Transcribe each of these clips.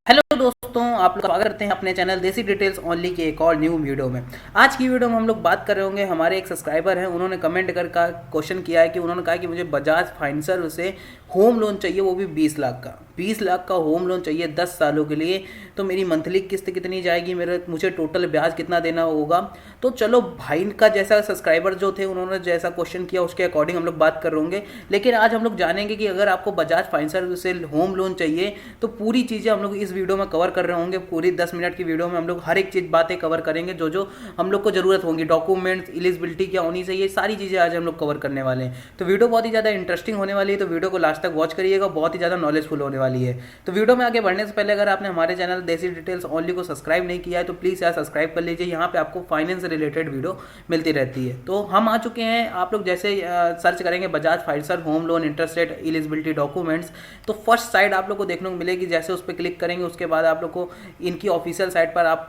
Hello दोस्तों, आप लोग स्वागत करते हैं अपने चैनल देसी डिटेल्स ओनली के एक और न्यू वीडियो में। आज की वीडियो में हम लोग बात कर रहे होंगे, हमारे एक सब्सक्राइबर हैं, उन्होंने कमेंट कर का क्वेश्चन किया है कि उन्होंने कहा कि मुझे बजाज फाइनेंसर से होम लोन चाहिए, वो भी 20 लाख का। 20 लाख का होम लोन चाहिए 10 सालों के लिए। तो मेरी मंथली किस्त कितनी जाएगी, मुझे टोटल ब्याज कितना देना होगा। तो चलो, भाई का जैसा सब्सक्राइबर जो थे उन्होंने जैसा क्वेश्चन किया उसके अकॉर्डिंग हम लोग बात कर रहे होंगे। लेकिन आज हम लोग जानेंगे कि अगर आपको बजाज फाइनेंसर से होम लोन चाहिए तो पूरी चीज़ें हम लोग इस वीडियो में कवर कर रहे होंगे। पूरी 10 मिनट की वीडियो में हम लोग हर एक चीज़ बातें कवर करेंगे, जो जो हम लोग को जरूरत होगी, डॉक्यूमेंट्स, एलिजिबिलिटी क्या होनी चाहिए, सारी चीज़ें आज हम लोग कवर करने वाले हैं। तो वीडियो बहुत ही ज़्यादा इंटरेस्टिंग होने वाली है, तो वीडियो को लास्ट तक वॉच करिएगा, बहुत ही ज़्यादा नॉलेजफुल होने वाली है। तो वीडियो में आगे बढ़ने से पहले अगर आपने हमारे चैनल देसी डिटेल्स ओनली को सब्सक्राइब नहीं किया है तो प्लीज़ यार सब्सक्राइब कर लीजिए। यहाँ पे आपको फाइनेंस से रिलेटेड वीडियो मिलती रहती है। तो हम आ चुके हैं, आप लोग जैसे सर्च करेंगे Bajaj financer home loan interest rate eligibility documents, तो फर्स्ट साइड आप लोग को देखने को मिलेगी। जैसे उस पर क्लिक करेंगे उसके बाद आप लोग को इनकी ऑफिशियल साइट पर आप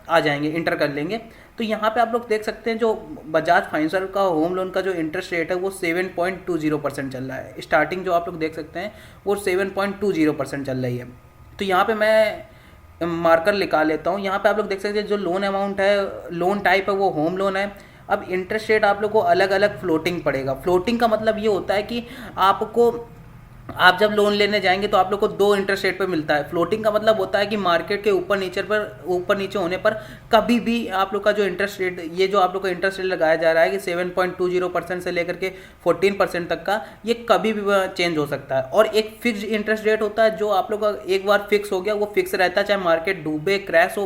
आ जाएंगे, इंटर कर लेंगे। तो यहाँ पे आप लोग देख सकते हैं जो बजाज फाइनेंसर का होम लोन का जो इंटरेस्ट रेट है वो 7.20% चल रहा है। स्टार्टिंग जो आप लोग देख सकते हैं वो 7.20% चल रही है। तो यहाँ पे मैं मार्कर लिखा लेता हूँ। यहाँ पे आप लोग देख सकते हैं जो लोन अमाउंट है, लोन टाइप है वो होम लोन है। अब इंटरेस्ट रेट आप लोग को अलग अलग फ्लोटिंग पड़ेगा। फ्लोटिंग का मतलब ये होता है कि आपको, आप जब लोन लेने जाएंगे तो आप लोग को दो इंटरेस्ट रेट पे मिलता है। फ्लोटिंग का मतलब होता है कि मार्केट के ऊपर नीचे होने पर कभी भी आप लोग का जो इंटरेस्ट रेट, ये जो आप लोग का इंटरेस्ट रेट लगाया जा रहा है कि 7.20% से लेकर के 14% तक का, ये कभी भी चेंज हो सकता है। और एक फिक्स्ड इंटरेस्ट रेट होता है जो आप लोग का एक बार फिक्स हो गया वो फिक्स रहता है, चाहे मार्केट डूबे क्रैश हो,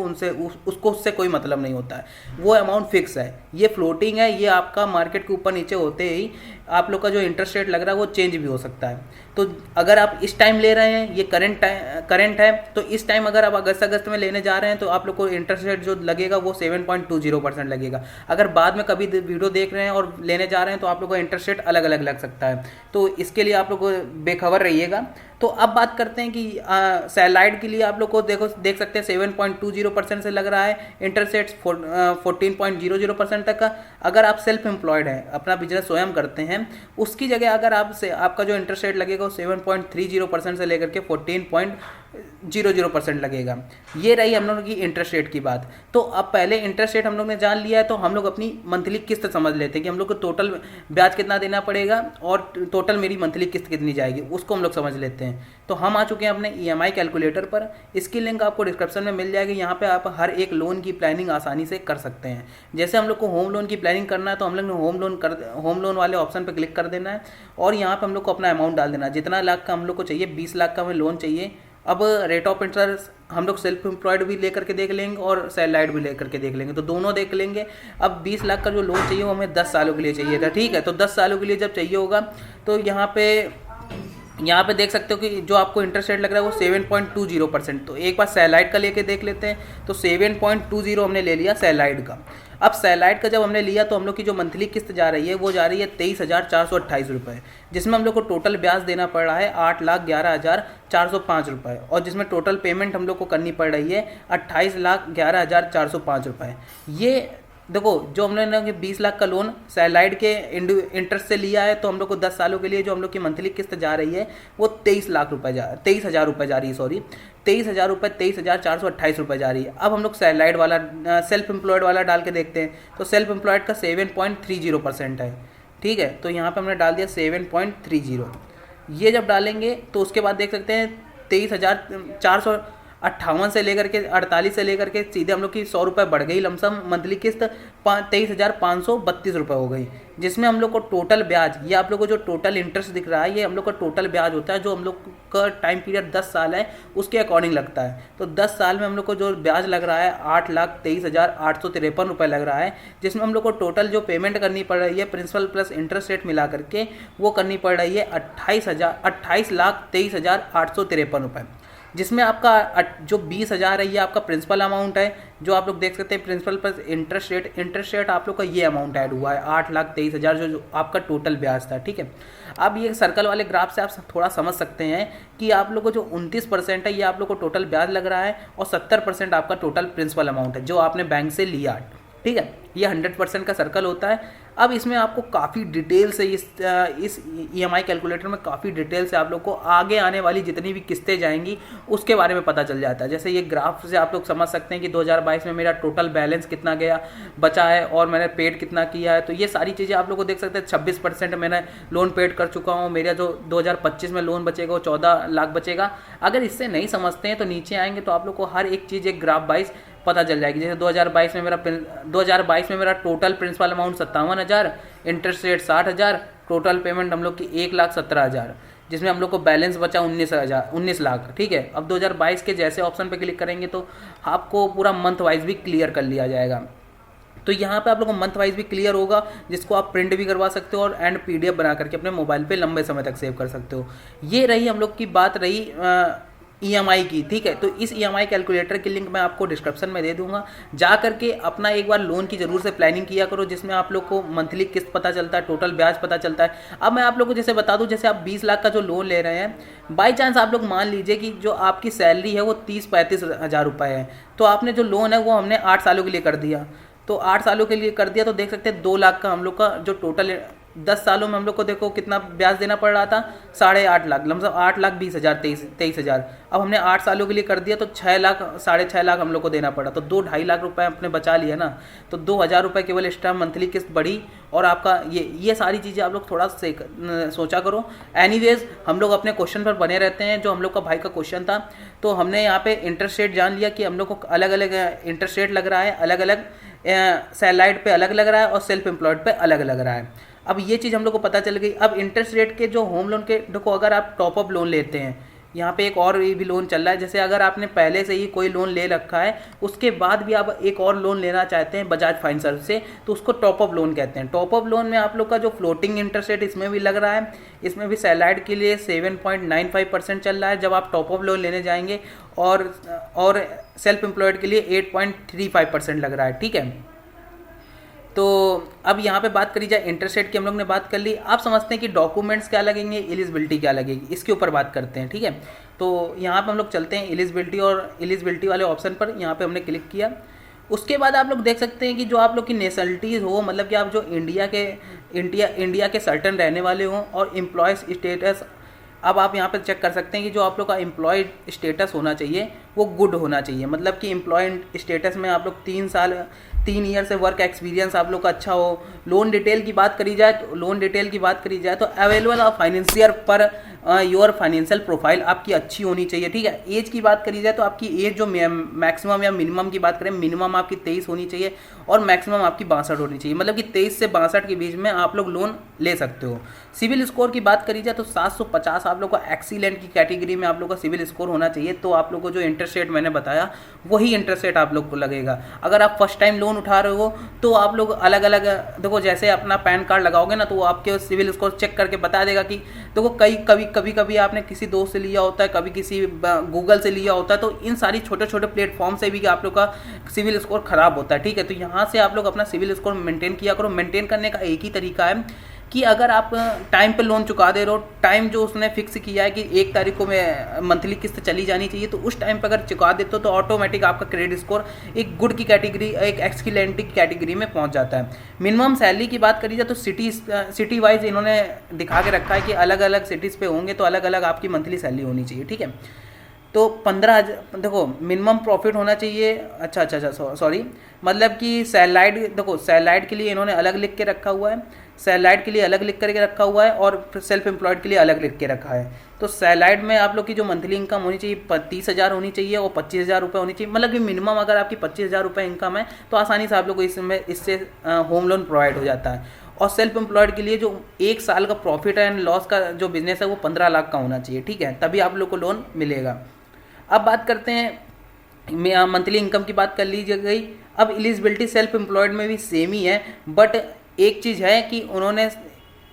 उसको उससे कोई मतलब नहीं होता है, वो अमाउंट फिक्स है। ये फ्लोटिंग है, ये आपका मार्केट के ऊपर नीचे होते ही आप लोग का जो इंटरेस्ट रेट लग रहा है वो चेंज भी हो सकता है। तो अगर आप इस टाइम ले रहे हैं, ये करंट है, तो इस टाइम अगर आप अगस्त में लेने जा रहे हैं तो आप लोग को इंटरेस्ट रेट जो लगेगा वो 7.20% लगेगा। अगर बाद में कभी वीडियो देख रहे हैं और लेने जा रहे हैं तो आप लोग का इंटरेस्ट रेट अलग अलग लग सकता है। तो इसके लिए आप लोग को बेखबर रहिएगा। तो अब बात करते हैं कि सैलाइड के लिए आप लोग को देख सकते हैं 7.20% से लग रहा है इंटरेस्ट रेट 14.00% तक का। अगर आप सेल्फ एम्प्लॉयड हैं, अपना बिजनेस स्वयं करते हैं, उसकी जगह अगर आपका जो इंटरेस्ट रेट लगेगा वो 7.30% से लेकर के 14.00% लगेगा। ये रही हम लोगों की इंटरेस्ट रेट की बात। तो अब पहले इंटरेस्ट रेट हम लोग ने जान लिया है, तो हम लोग अपनी मंथली किस्त समझ लेते हैं कि हम लोग को टोटल ब्याज कितना देना पड़ेगा और टोटल मेरी मंथली किस्त कितनी जाएगी, उसको हम लोग समझ लेते हैं। तो हम आ चुके हैं अपने ईएमआई कैलकुलेटर पर। इसकी लिंक आपको डिस्क्रिप्शन में मिल जाएगी। यहाँ पे आप हर एक लोन की प्लानिंग आसानी से कर सकते हैं। जैसे हम लोग को होम लोन की प्लानिंग करना है तो हम लोग ने होम लोन वाले ऑप्शन पर क्लिक कर देना है और यहाँ पे हम लोग को अपना अमाउंट डाल देना है। जितना लाख का हम लोग को चाहिए, 20 लाख का हमें लोन चाहिए। अब रेट ऑफ इंटरेस्ट हम लोग सेल्फ एम्प्लॉयड भी लेकर के देख लेंगे और सैलाइड भी लेकर के देख लेंगे, तो दोनों देख लेंगे। अब 20 लाख का जो लोन चाहिए वो हमें 10 सालों के लिए चाहिए था, ठीक है। तो 10 सालों के लिए जब चाहिए होगा तो यहाँ पे देख सकते हो कि जो आपको इंटरेस्ट रेट लग रहा है वो 7.20%। तो एक बार सैलाइड का लेके देख लेते हैं। तो 7.20 हमने ले लिया सैलाइड का। अब सैलाइड का जब हमने लिया तो हम लोग की जो मंथली किस्त जा रही है वो जा रही है 23,428 रुपये, जिसमें हम लोग को टोटल ब्याज देना पड़ रहा है 8,11,405 रुपये, और जिसमें टोटल पेमेंट हम लोग को करनी पड़ रही है 28,11,405 रुपये। ये देखो, जो हमने ना 20 लाख का लोन सैलाइड के इंटरेस्ट से लिया है, तो हम लोग को 10 सालों के लिए जो हम लोग की मंथली किस्त जा रही है वो 23,000 रुपये जा रही है, सॉरी 23,000 रुपये, 23,428 रुपये जा रही है। अब हम लोग सैलाइड वाला, सेल्फ एम्प्लॉयड वाला डाल के देखते हैं। तो सेल्फ एम्प्लॉयड का 7.30% है, ठीक है। तो यहाँ पर हमने डाल दिया 7.30। ये जब डालेंगे तो उसके बाद देख सकते हैं 23,458 से लेकर के 48 से लेकर के सीधे हम लोग की 100 रुपये बढ़ गई लमसम मंथली किस्त, 23,532 रुपये हो गई, जिसमें हम लोग को टोटल ब्याज, ये आप लोग को जो टोटल इंटरेस्ट दिख रहा है ये हम लोग का टोटल ब्याज होता है, जो हम लोग का टाइम पीरियड 10 साल है उसके अकॉर्डिंग लगता है। तो 10 साल में हम लोग को जो ब्याज लग रहा है 8,23,853 रुपये लग रहा है, जिसमें हम लोग को टोटल जो पेमेंट करनी पड़ रही है प्रिंसिपल प्लस इंटरेस्ट रेट मिला करके वो करनी पड़ रही है 28,23,853 रुपये, जिसमें आपका जो 20,000 है ये आपका प्रिंसिपल अमाउंट है, जो आप लोग देख सकते हैं प्रिंसिपल प्लस इंटरेस्ट रेट आप लोग का ये अमाउंट ऐड हुआ है 8,23,000 जो आपका टोटल ब्याज था, ठीक है। अब ये सर्कल वाले ग्राफ से आप थोड़ा समझ सकते हैं कि आप लोग को जो 29% है ये आप लोग को टोटल ब्याज लग रहा है और 70% आपका टोटल प्रिंसिपल अमाउंट है जो आपने बैंक से लिया, ठीक है। ये 100% का सर्कल होता है। अब इसमें आपको काफ़ी डिटेल से इस EMI कैलकुलेटर में काफ़ी डिटेल से आप लोग को आगे आने वाली जितनी भी किस्तें जाएंगी उसके बारे में पता चल जाता है। जैसे ये ग्राफ से आप लोग समझ सकते हैं कि 2022 में मेरा टोटल बैलेंस कितना गया बचा है और मैंने पेड कितना किया है। तो ये सारी चीज़ें आप लोग को देख सकते हैं। 26% मैंने लोन पेड कर चुका हूँ। मेरा जो 2025 में लोन बचेगा वो 14 लाख बचेगा। अगर इससे नहीं समझते हैं तो नीचे आएंगे तो आप लोग को हर एक चीज़ एक ग्राफ वाइज पता चल जाएगी। जैसे 2022 में मेरा total principal amount 57,000, interest rate 60,000, total payment हम लोग की 1,17,000, जिसमें हम लोग को बैलेंस बचा 19 लाख। ठीक है, अब 2022 के जैसे ऑप्शन पे क्लिक करेंगे तो आपको पूरा मंथ वाइज भी क्लियर कर लिया जाएगा। तो यहाँ पे आप लोगों को मंथ वाइज भी क्लियर होगा, जिसको आप प्रिंट भी करवा सकते हो और एंड PDF बना करके अपने मोबाइल पे लंबे समय तक सेव कर सकते हो। ये रही हम लोग की बात रही EMI की। ठीक है, तो इस EMI कैलकुलेटर की लिंक मैं आपको डिस्क्रिप्शन में दे दूंगा। जा करके अपना एक बार लोन की जरूर से प्लानिंग किया करो, जिसमें आप लोग को मंथली किस्त पता चलता है, टोटल ब्याज पता चलता है। अब मैं आप लोग को जैसे बता दूं, जैसे आप 20 लाख का जो लोन ले रहे हैं, बाई चांस आप लोग मान लीजिए कि जो आपकी सैलरी है वो 30-35 हज़ार रुपये है, तो आपने जो लोन है वो हमने 8 सालों के लिए कर दिया। तो 8 सालों के लिए कर दिया तो देख सकते हैं 2 लाख का हम लोग का जो टोटल 10 सालों में हम लोग को देखो कितना ब्याज देना पड़ रहा था, 8.5 लाख, लमसम 8,20,000, 23,000। अब हमने 8 सालों के लिए कर दिया तो 6 लाख, 6.5 लाख हम लोग को देना पड़ा। तो 2-2.5 लाख रुपए अपने बचा लिया ना। तो 2,000 रुपये केवल एक्स्ट्रा मंथली किस्त बढ़ी। और आपका ये सारी चीज़ें आप लोग थोड़ा सोचा करो। एनीवेज हम लोग अपने क्वेश्चन पर बने रहते हैं। जो हम लोग का भाई का क्वेश्चन था, तो हमने यहाँ पे इंटरेस्ट रेट जान लिया कि हम लोग को अलग अलग इंटरेस्ट रेट लग रहा है, अलग अलग सैलराइड पे अलग लग रहा है और सेल्फ एम्प्लॉयड पे अलग लग रहा है। अब ये चीज़ हम लोग को पता चल गई। अब इंटरेस्ट रेट के जो होम लोन के देखो, अगर आप टॉप अप लोन लेते हैं, यहाँ पे एक और भी लोन चल रहा है। जैसे अगर आपने पहले से ही कोई लोन ले रखा है, उसके बाद भी आप एक और लोन लेना चाहते हैं बजाज फाइनेंस से, तो उसको टॉप अप लोन कहते हैं। टॉप अप लोन में आप लोग का जो फ्लोटिंग इंटरेस्ट रेट इसमें भी लग रहा है, इसमें भी सैलराइड के लिए 7.95% चल रहा है जब आप टॉप अप लोन लेने जाएंगे, और सेल्फ एम्प्लॉयड के लिए 8.35% लग रहा है। ठीक है, तो अब यहाँ पे बात करी जाए इंटरेस्ट रेट की, हम लोग ने बात कर ली। आप समझते हैं कि डॉक्यूमेंट्स क्या लगेंगे, एलिजिबिलिटी क्या लगेगी, इसके ऊपर बात करते हैं। ठीक है, तो यहाँ पे हम लोग चलते हैं एलिजिबिलिटी, और एलिजिबिलिटी वाले ऑप्शन पर यहाँ पे हमने क्लिक किया। उसके बाद आप लोग देख सकते हैं कि जो आप लोग की नेशनलिटीज़ हो, मतलब कि आप जो इंडिया के सर्टन रहने वाले हों, और एम्प्लॉयज़ स्टेटस। अब आप यहाँ पर चेक कर सकते हैं कि जो आप लोग का एम्प्लॉयड स्टेटस होना चाहिए वो गुड होना चाहिए। मतलब कि एम्प्लॉयड स्टेटस में आप लोग 3 ईयर से वर्क एक्सपीरियंस आप लोग का अच्छा हो। लोन डिटेल की बात करी जाए तो available of financier per your financial profile आपकी अच्छी होनी चाहिए। ठीक है, एज की बात करी जाए तो आपकी एज जो मैक्सिमम या मिनिमम की बात करें, मिनिमम आपकी 23 होनी चाहिए और मैक्सिमम आपकी 62 होनी चाहिए। मतलब कि 23 से 62 के बीच में आप लोग लोन ले सकते हो। सिविल स्कोर की बात करी जाए तो 750 आप लोग का एक्सीलेंट की कैटेगरी में आप लोग का सिविल स्कोर होना चाहिए। तो आप लोग को जो इंटरेस्ट रेट मैंने बताया वही इंटरेस्ट रेट आप लोग को लगेगा। अगर आप फर्स्ट टाइम लोन उठा रहे हो तो आप लोग अलग अलग देखो, जैसे अपना पैन कार्ड लगाओगे ना, तो वो आपके सिविल स्कोर चेक करके बता देगा कि देखो कभी आपने किसी दोस्त से लिया होता है, कभी किसी गूगल से लिया होता है, तो इन सारी छोटे छोटे प्लेटफॉर्म से भी आप लोग का सिविल स्कोर खराब होता है। ठीक है, तो यहाँ से आप लोग अपना सिविल स्कोर मेंटेन किया करो। मेंटेन करने का एक ही तरीका है कि अगर आप टाइम पे लोन चुका दे रहे हो, टाइम जो उसने फिक्स किया है कि 1 तारीख को में मंथली किस्त चली जानी चाहिए, तो उस टाइम पे अगर चुका देते हो तो ऑटोमेटिक आपका क्रेडिट स्कोर एक गुड की कैटेगरी, एक एक्सीलेंट की कैटेगरी में पहुंच जाता है। मिनिमम सैलरी की बात करी जाए तो सिटी वाइज इन्होंने दिखा के रखा है कि अलग अलग सिटीज़ पे होंगे तो अलग अलग आपकी मंथली सैलरी होनी चाहिए। ठीक है, तो 15,000 देखो मिनिमम प्रॉफिट होना चाहिए। अच्छा सॉरी, मतलब कि सैलराइड, देखो सैलराइड के लिए इन्होंने अलग लिख के रखा हुआ है, सैलराइड के लिए अलग लिख करके रखा हुआ है, और सेल्फ एम्प्लॉयड के लिए अलग लिख के रखा है। तो सैलराइड में आप लोग की जो मंथली इनकम होनी चाहिए 30,000 होनी चाहिए और 25,000 रुपये होनी चाहिए। मतलब कि मिनिमम अगर आपकी 25,000 रुपये इनकम है तो आसानी से आप लोग को इससे होम लोन प्रोवाइड हो जाता है। और सेल्फ एम्प्लॉयड के लिए जो 1 साल का प्रॉफिट एंड लॉस का जो बिजनेस है वो 15 लाख का होना चाहिए। ठीक है, तभी आप लोग को लोन मिलेगा। अब बात करते हैं मंथली इनकम की, बात कर लीजिए गई। अब एलिजिबिलिटी सेल्फ एम्प्लॉयड में भी सेम ही है, बट एक चीज़ है कि उन्होंने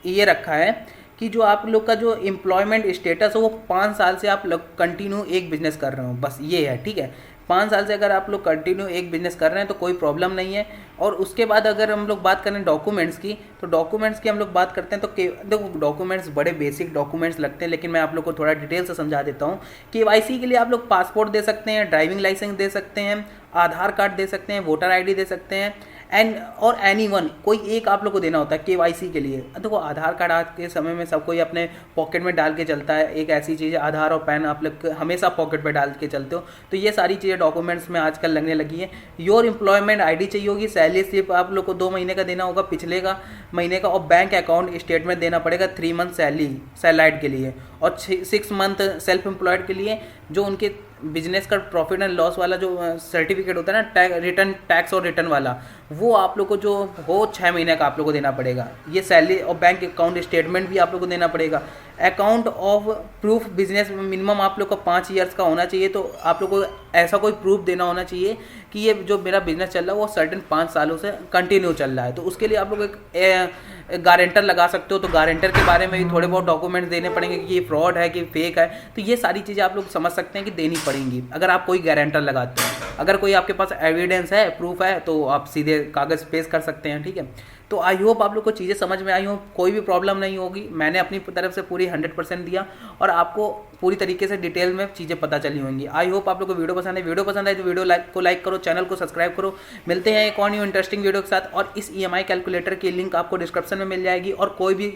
ये रखा है कि जो आप लोग का जो एम्प्लॉयमेंट स्टेटस हो वो 5 साल से आप लोग कंटिन्यू एक बिजनेस कर रहे हो, बस ये है। ठीक है, 5 साल से अगर आप लोग कंटिन्यू एक बिजनेस कर रहे हैं तो कोई प्रॉब्लम नहीं है। और उसके बाद अगर हम लोग बात करें डॉक्यूमेंट्स की, तो डॉक्यूमेंट्स की हम लोग बात करते हैं तो देखो डॉक्यूमेंट्स बड़े बेसिक डॉक्यूमेंट्स लगते हैं, लेकिन मैं आप लोग को थोड़ा डिटेल से समझा देता हूँ। KYC के लिए आप लोग पासपोर्ट दे सकते हैं, ड्राइविंग लाइसेंस दे सकते हैं, आधार कार्ड दे सकते हैं, वोटर ID दे सकते हैं, एंड और एनी वन, कोई एक आप लोग को देना होता है केवाईसी के लिए। देखो आधार कार्ड आज के समय में सब कोई अपने पॉकेट में डाल के चलता है, एक ऐसी चीज़ है, आधार और पैन आप लोग हमेशा पॉकेट में डाल के चलते हो, तो ये सारी चीज़ें डॉक्यूमेंट्स में आजकल लगने लगी है। योर एम्प्लॉयमेंट आईडी चाहिए होगी, सैलरी स्लिप आप लोग को 2 महीने का देना होगा, पिछले का महीने का, और बैंक अकाउंट स्टेटमेंट देना पड़ेगा 3 मंथ सैलरीड के लिए, और 6 मंथ सेल्फ एम्प्लॉयड के लिए जो उनके बिजनेस का प्रॉफिट एंड लॉस वाला जो सर्टिफिकेट होता है ना, रिटर्न टैक्स और रिटर्न वाला, वो आप लोग को जो हो 6 महीने का आप लोग को देना पड़ेगा। ये सैलरी और बैंक अकाउंट स्टेटमेंट भी आप लोग को देना पड़ेगा। Account of proof business minimum आप लोग का 5 ईयर्स का होना चाहिए, तो आप लोग को ऐसा कोई प्रूफ देना होना चाहिए कि ये जो मेरा बिजनेस चल रहा है वो सर्टेन 5 सालों से कंटिन्यू चल रहा है। तो उसके लिए आप लोग एक गारंटर लगा सकते हो, तो गारंटर के बारे में भी थोड़े बहुत डॉक्यूमेंट्स देने पड़ेंगे कि ये फ्रॉड है कि फेक है, तो ये सारी चीज़ें आप लोग समझ सकते हैं कि देनी पड़ेंगी अगर आप कोई गारंटर लगाते हो। अगर कोई आपके पास एविडेंस है, प्रूफ है, तो आप सीधे कागज़ पेश कर सकते हैं, ठीक है। तो आई होप आप लोग को चीज़ें समझ में आई हो, कोई भी प्रॉब्लम नहीं होगी। मैंने अपनी तरफ से पूरी 100% दिया और आपको पूरी तरीके से डिटेल में चीज़ें पता चली होंगी। आई होप आप लोग को वीडियो पसंद है। वीडियो पसंद है तो वीडियो लाइक करो, चैनल को सब्सक्राइब करो। मिलते हैं एक और न्यू इंटरेस्टिंग वीडियो के साथ, और इस EMI कैलकुलेटर की लिंक आपको डिस्क्रिप्शन में मिल जाएगी। और कोई भी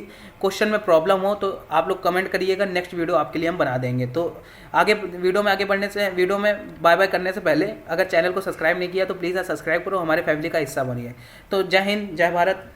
क्वेश्चन में प्रॉब्लम हो तो आप लोग कमेंट करिएगा, नेक्स्ट वीडियो आपके लिए हम बना देंगे। तो वीडियो में आगे बढ़ने से, वीडियो में बाय बाय करने से पहले अगर चैनल को सब्सक्राइब नहीं किया तो प्लीज़ सब्सक्राइब करो, हमारे फैमिली का हिस्सा बनिए। तो जय हिंद, जय भारत।